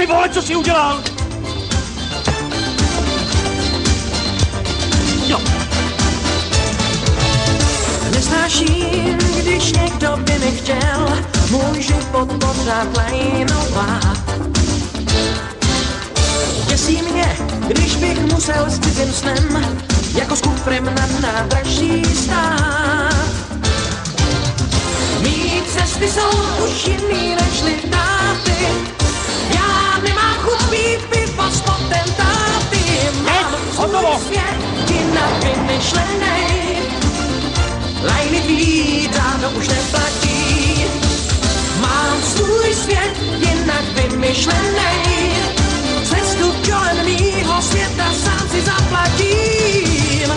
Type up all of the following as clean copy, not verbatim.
Ty vole, co jsi udělal? Jo. Nesnáším, když někdo by mi chtěl můj život pořád lajnovat. Děsí mě, když bych musel s cizím snem jako s kufrem na nádraží stát. Mý cesty jsou už jiný nežli táty. Já nemám chuť pít pivo s potentáty. Mám svůj svět jinak vymyšlenej. Lajny tvý dávno už neplatí. Mám svůj svět jinak vymyšlenej. Cestu kolem mýho světa sám si zaplatím.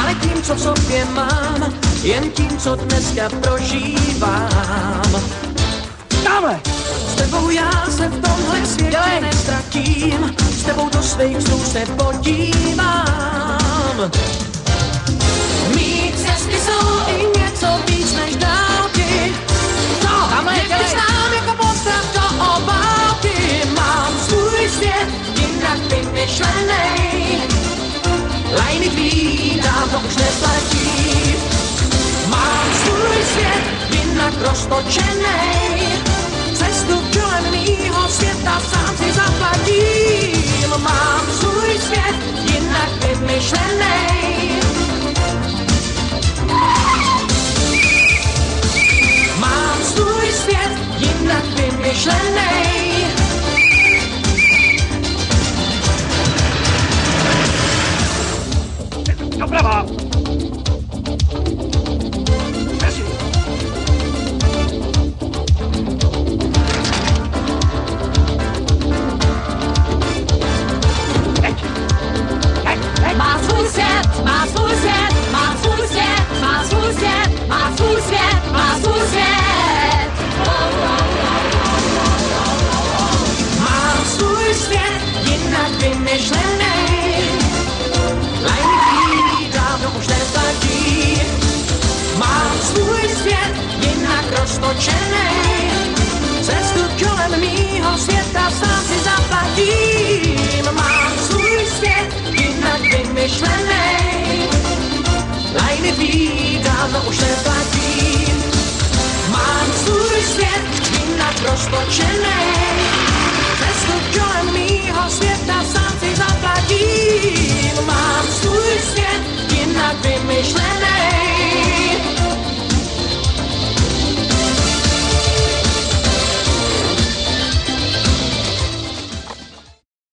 Ale tím, co v sobě mám, jen tím, co dneska prožívám. Tamhle! S tebou já se v tomhle světě nestratím. S tebou do svých snů se podívám. Mý cesty jsou i něco víc než dálky. Tamhle je znám jako postav do obálky. Mám svůj svět jinak vymyšlenej. Lajny tvý dávno už neplatí. Mám svůj svět jinak roztočenej. Cestu kolem mýho světa sám si zaplatím. Mám svůj svět jinak vymyšlenej. Mám svůj svět jinak vymyšlenej. Doprava! Mezi! Má svůj svět, má svůj svět, má svůj svět, má svůj svět, má svůj svět, má svůj svět. Mám svůj svět jinak vymyšlenej. Lajny tvý dávno už neplatí. Mám svůj svět jinak roztočenej. Cestu kolem mýho světa sám si zaplatím. Mám svůj svět jinak vymyšlenej. Lajny tvý dávno už neplatí. Mám svůj svět jinak roztočenej. Cestu kolem